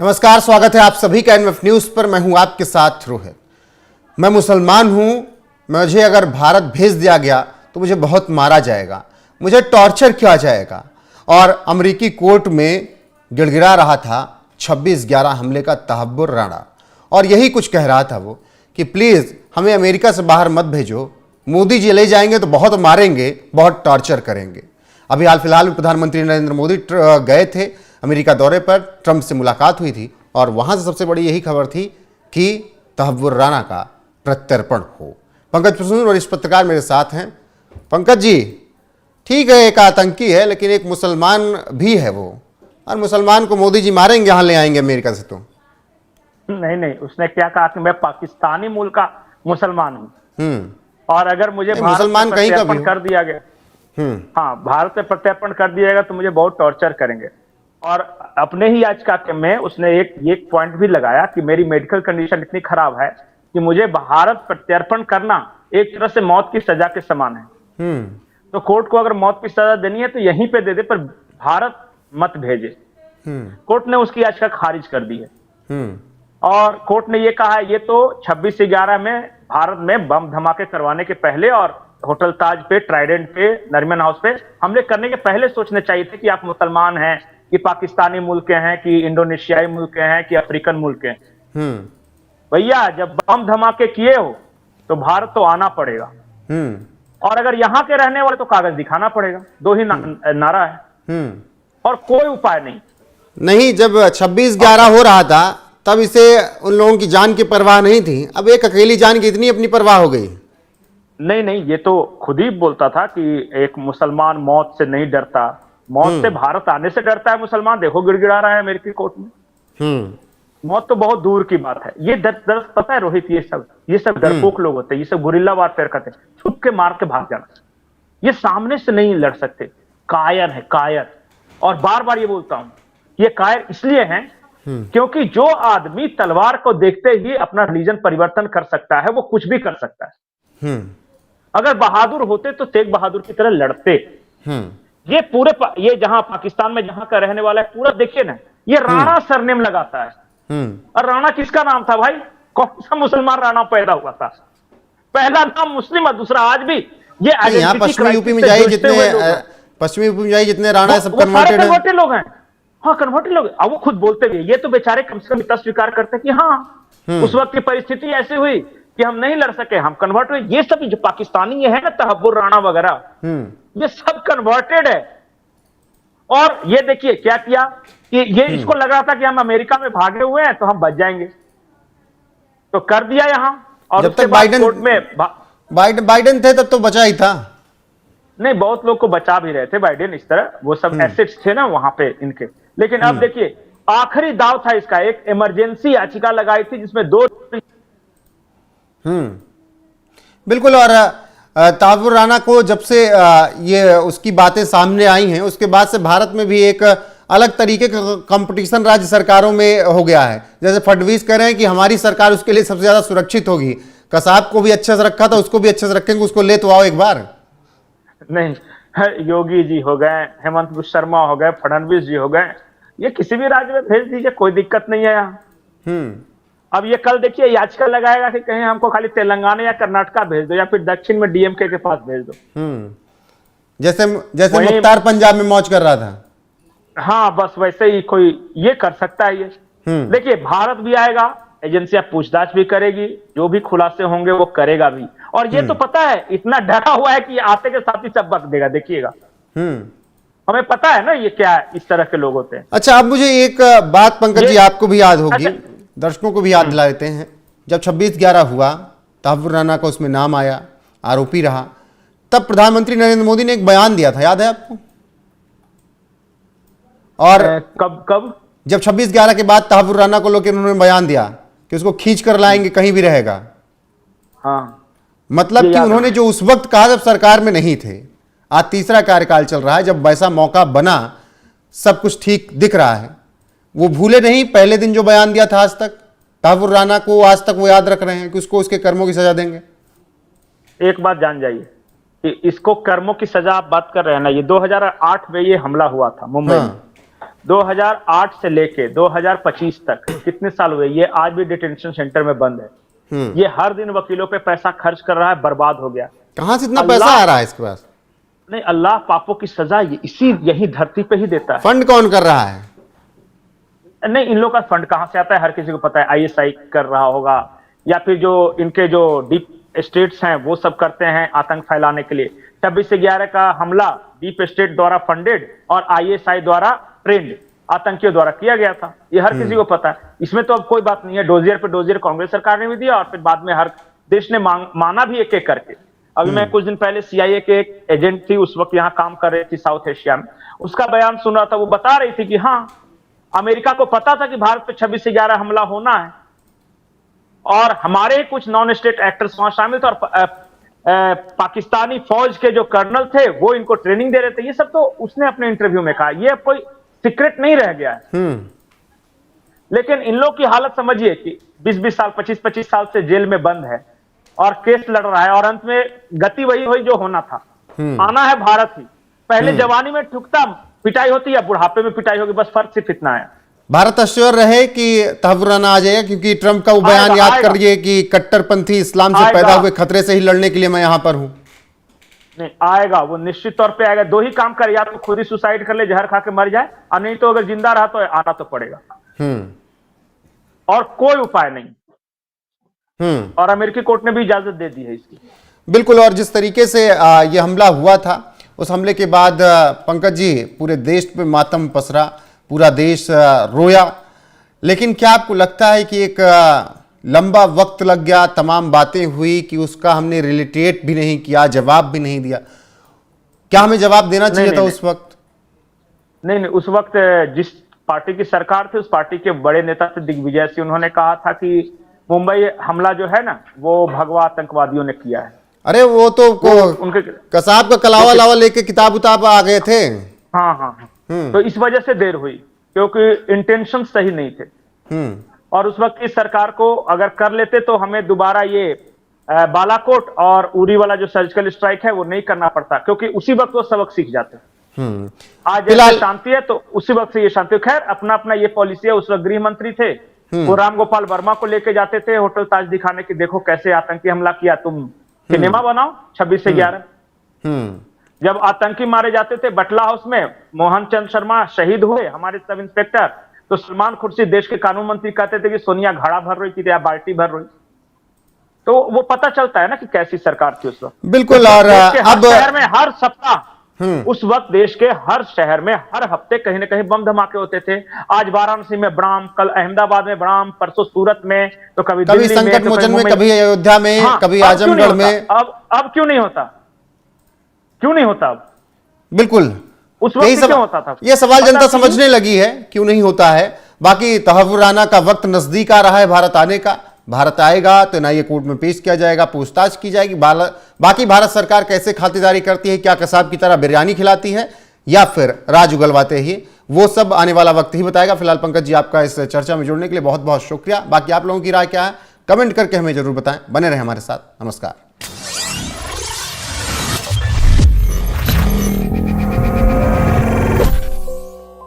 नमस्कार, स्वागत है आप सभी का एनएफ न्यूज पर। मैं हूं आपके साथ रोहित। मैं मुसलमान हूं। मुझे अगर भारत भेज दिया गया तो मुझे बहुत मारा जाएगा, मुझे टॉर्चर किया जाएगा। और अमेरिकी कोर्ट में गिड़गिड़ा रहा था 26/11 हमले का तहव्वुर राणा, और यही कुछ कह रहा था वो कि प्लीज हमें अमेरिका से बाहर मत भेजो, मोदी जी ले जाएंगे तो बहुत मारेंगे, बहुत टॉर्चर करेंगे। अभी हाल फिलहाल में प्रधानमंत्री नरेंद्र मोदी गए थे अमेरिका दौरे पर, ट्रंप से मुलाकात हुई थी और वहां से सबसे बड़ी यही खबर थी कि तहव्वुर राणा का प्रत्यर्पण हो। पंकज प्रसून और इस पत्रकार मेरे साथ हैं। पंकज जी, ठीक है एक आतंकी है लेकिन एक मुसलमान भी है वो, और मुसलमान को मोदी जी मारेंगे, यहाँ ले आएंगे अमेरिका से। तो नहीं, उसने क्या कहा कि मैं पाकिस्तानी मूल का मुसलमान हूँ और अगर मुझे भारत मुसलमान में कहीं का भी प्रत्यर्पण कर दिया गया, हाँ भारत में प्रत्यर्पण कर दिया जाएगा तो मुझे बहुत टॉर्चर करेंगे। और अपने ही याचिका में उसने एक पॉइंट भी लगाया कि मेरी मेडिकल कंडीशन इतनी खराब है कि मुझे भारत प्रत्यर्पण करना एक तरह से मौत की सजा के समान है। तो कोर्ट को अगर मौत की सजा देनी है तो यहीं पे दे दे, पर भारत मत भेजे। कोर्ट ने उसकी याचिका खारिज कर दी है और कोर्ट ने ये कहा है ये तो 26/11 में भारत में बम धमाके करवाने के पहले और होटल ताज पे, ट्राइडेंट पे, नरीमन हाउस पे हमले करने के पहले सोचने चाहिए थे कि आप मुसलमान हैं, कि पाकिस्तानी मुल्क के हैं, कि इंडोनेशियाई मुल्क के हैं, कि अफ्रीकन मुल्क के हैं। भैया जब बम धमाके किए हो तो भारत तो आना पड़ेगा और अगर यहाँ के रहने वाले तो कागज दिखाना पड़ेगा। दो ही नारा है और कोई उपाय नहीं। जब 26/11 हो रहा था तब इसे उन लोगों की जान की परवाह नहीं थी, अब एक अकेली जान की इतनी अपनी परवाह हो गई। नहीं, ये तो खुद ही बोलता था कि एक मुसलमान मौत से नहीं डरता, मौत से भारत आने से डरता है मुसलमान। देखो गिड़गिड़ा रहा है अमेरिकी कोर्ट में। मौत तो बहुत दूर की बात है। ये दर्द पता है रोहित, ये सब डरपोक लोग होते हैं, ये सब गुरिल्ला वारफेयर करते हैं, छुप के मार के भाग जाना। ये सामने से नहीं लड़ सकते, कायर है कायर। और बार बार ये बोलता हूं, ये कायर इसलिए हैं क्योंकि जो आदमी तलवार को देखते ही अपना रिलीजन परिवर्तन कर सकता है वो कुछ भी कर सकता है। अगर बहादुर होते तो तेग बहादुर की तरह लड़ते। ये ये जहां पाकिस्तान में जहां का रहने वाला है पूरा, देखिए ना, ये राणा सरनेम लगाता है। और राणा किसका नाम था भाई? कौन सा मुसलमान राणा पैदा हुआ था? पहला नाम मुस्लिम और दूसरा आज भी ये यहाँ पश्चिमी यूपी में जाइए जितने राणा है सब कन्वर्टेड लोग हैं। हाँ कन्वर्टेड लोग, अब वो खुद बोलते भी, ये तो बेचारे कम से कम इतना स्वीकार करते कि हाँ उस वक्त की परिस्थिति ऐसी हुई कि हम नहीं लड़ सके, हम कन्वर्ट हुए। ये सब जो पाकिस्तानी ये है ना, तहव्वुर राणा वगैरह, ये सब कन्वर्टेड है। और ये देखिए क्या किया कि ये इसको लग रहा था कि हम अमेरिका में भागे हुए हैं तो हम बच जाएंगे, तो कर दिया यहां। और जब तक बाइडेन थे तब तो बचा ही था। नहीं, बहुत लोग को बचा भी रहे थे बाइडेन, इस तरह वो सब एसेट्स थे ना वहां पे इनके। लेकिन अब देखिए आखिरी दाव था इसका, एक इमरजेंसी याचिका लगाई थी जिसमें 2 बिल्कुल। और तहव्वुर राणा को जब से ये उसकी बातें सामने आई हैं उसके बाद से भारत में भी एक अलग तरीके का कंपटीशन राज्य सरकारों में हो गया है। जैसे फडणवीस कह रहे हैं कि हमारी सरकार उसके लिए सबसे ज्यादा सुरक्षित होगी। कसाब को भी अच्छे से रखा था, उसको भी अच्छे से रखेंगे, उसको ले तो आओ एक बार। नहीं, योगी जी हो गए, हेमंत शर्मा हो गए, फडणवीस जी हो गए, ये किसी भी राज्य में भेज दीजिए, कोई दिक्कत नहीं है यहाँ। अब ये कल देखिए याचिका लगाएगा कि कहीं हमको खाली तेलंगाना या कर्नाटका भेज दो या फिर दक्षिण में डीएमके के पास भेज दो। जैसे मुख्तार पंजाब में मौज कर रहा था। हाँ बस वैसे ही कोई ये कर सकता है। ये देखिए भारत भी आएगा, एजेंसियां पूछताछ भी करेगी, जो भी खुलासे होंगे वो करेगा भी। और ये तो पता है इतना डरा हुआ है कि आते के साथ ही सब बक देगा, देखिएगा। हमें पता है ना ये क्या इस तरह के लोग होते हैं। अच्छा, अब मुझे एक बात पंकज जी आपको भी याद होगी, दर्शकों को भी याद दिला देते हैं। जब 26/11 हुआ, तहव्वुर राणा का उसमें नाम आया, आरोपी रहा, तब प्रधानमंत्री नरेंद्र मोदी ने एक बयान दिया था, याद है आपको? और कब जब 26/11 के बाद तहव्वुर राणा को लेकर उन्होंने बयान दिया कि उसको खींच कर लाएंगे, कहीं भी रहेगा। हाँ, मतलब कि उन्होंने जो उस वक्त कहा जब सरकार में नहीं थे, आज तीसरा कार्यकाल चल रहा है, जब वैसा मौका बना, सब कुछ ठीक दिख रहा है, वो भूले नहीं पहले दिन जो बयान दिया था। आज तक तहव्वुर राणा को आज तक वो याद रख रहे हैं कि उसको उसके कर्मों की सजा देंगे। एक बात जान जाइए कि इसको कर्मों की सजा आप बात कर रहे हैं ना, ये 2008 में ये हमला हुआ था मुंबई में। 2008 से लेके 2025 तक कितने साल हुए, ये आज भी डिटेंशन सेंटर में बंद है। ये हर दिन वकीलों पे पैसा खर्च कर रहा है, बर्बाद हो गया। कहां से इतना पैसा आ रहा है इसके पास? नहीं, अल्लाह पापों की सजा यही धरती पे ही देता है। फंड कौन कर रहा है? नहीं, इन लोगों का फंड कहां से आता है हर किसी को पता है। आईएसआई कर रहा होगा, या फिर जो इनके जो डीप स्टेट्स हैं वो सब करते हैं आतंक फैलाने के लिए। 26/11 का हमला डीप स्टेट द्वारा फंडेड और आईएसआई द्वारा ट्रेंड आतंकियों द्वारा किया गया था, ये हर किसी को पता है। इसमें तो अब कोई बात नहीं है। डोजियर पे डोजियर कांग्रेस सरकार ने भी दिया और फिर बाद में हर देश ने माना भी एक एक करके। अभी मैं कुछ दिन पहले सीआईए के एक एजेंट थी, उस वक्त यहाँ काम कर रही थी साउथ एशिया में, उसका बयान सुन रहा था। वो बता रही थी कि हाँ, अमेरिका को पता था कि भारत पे 26/11 हमला होना है और हमारे कुछ नॉन स्टेट एक्टर्स वहां शामिल थे और पाकिस्तानी फौज के जो कर्नल थे वो इनको ट्रेनिंग दे रहे थे। ये सब तो उसने अपने इंटरव्यू में कहा, ये कोई सीक्रेट नहीं रह गया है। लेकिन इन लोग की हालत समझिए कि 20-20 साल 25-25 साल से जेल में बंद है और केस लड़ रहा है और अंत में गति वही हुई जो होना था। आना है भारत ही। पहले जवानी में ठुकता पिटाई होती है, बुढ़ापे में पिटाई होगी, बस फर्क सिर्फ इतना है। भारत अश्योर रहे कि तहव्वुराना आ जाएगा, क्योंकि ट्रंप का वो बयान याद करिए कि कट्टरपंथी इस्लाम से पैदा हुए खतरे से ही लड़ने के लिए मैं यहां पर हूं। नहीं आएगा, वो निश्चित तौर पे आएगा। दो ही काम करे, या तो खुद ही सुसाइड कर ले, जहर खा के मर जाए, और नहीं तो अगर जिंदा रहा तो आना तो पड़ेगा। और कोई उपाय नहीं। और अमेरिकी कोर्ट ने भी इजाजत दे दी है इसकी। बिल्कुल। और जिस तरीके से ये हमला हुआ था, उस हमले के बाद पंकज जी पूरे देश पे मातम पसरा, पूरा देश रोया। लेकिन क्या आपको लगता है कि एक लंबा वक्त लग गया, तमाम बातें हुई कि उसका हमने रिलेटेट भी नहीं किया, जवाब भी नहीं दिया? क्या हमें जवाब देना चाहिए था उस वक्त? नहीं, उस वक्त जिस पार्टी की सरकार थी, उस पार्टी के बड़े नेता थे दिग्विजय सिंह, उन्होंने कहा था कि मुंबई हमला जो है ना, वो भगवा आतंकवादियों ने किया है। अरे वो तो उनके कसाब का कलावा लावा लेके किताब उताब आ गए थे। हाँ। तो इस वजह से देर हुई, क्योंकि इंटेंशन सही नहीं थे। और उस वक्त की सरकार को अगर कर लेते तो हमें दोबारा ये बालाकोट और उरी वाला जो सर्जिकल स्ट्राइक है वो नहीं करना पड़ता, क्योंकि उसी वक्त वो सबक सीख जाते। आज जैसे शांति है तो उसी वक्त से ये शांति। खैर, अपना अपना ये पॉलिसी है। उस वक्त गृह मंत्री थे, वो राम गोपाल वर्मा को लेके जाते थे होटल ताज दिखाने की, देखो कैसे आतंकी हमला किया, तुम सिनेमा बनाओ 26/11। जब आतंकी मारे जाते थे बटला हाउस में, मोहन चंद शर्मा शहीद हुए हमारे सब इंस्पेक्टर, तो सलमान खुर्शीद देश के कानून मंत्री कहते थे कि सोनिया घड़ा भर रही थी या बाल्टी भर रही। तो वो पता चलता है ना कि कैसी सरकार थी उस वक्त। बिल्कुल। और अब शहर में हर सप्ताह, उस वक्त देश के हर शहर में हर हफ्ते कहीं ना कहीं बम धमाके होते थे। आज वाराणसी में बम, कल अहमदाबाद में बम, परसों सूरत में, तो कभी संकट मोचन में, कभी अयोध्या में, कभी आजमगढ़ में। अब क्यों नहीं होता? क्यों नहीं होता अब? बिल्कुल, उस वक्त क्यों होता था? ये सवाल जनता समझने लगी है, क्यों नहीं होता है। बाकी तहव्वुराना का वक्त नजदीक आ रहा है भारत आने का। भारत आएगा तो एनआईए कोर्ट में पेश किया जाएगा, पूछताछ की जाएगी। बाकी भारत सरकार कैसे खातिरदारी करती है, क्या कसाब की तरह बिरयानी खिलाती है या फिर राज उगलवाते ही, वो सब आने वाला वक्त ही बताएगा। फिलहाल पंकज जी, आपका इस चर्चा में जुड़ने के लिए बहुत बहुत शुक्रिया। बाकी आप लोगों की राय क्या है, कमेंट करके हमें जरूर बताएं। बने रहे हमारे साथ। नमस्कार।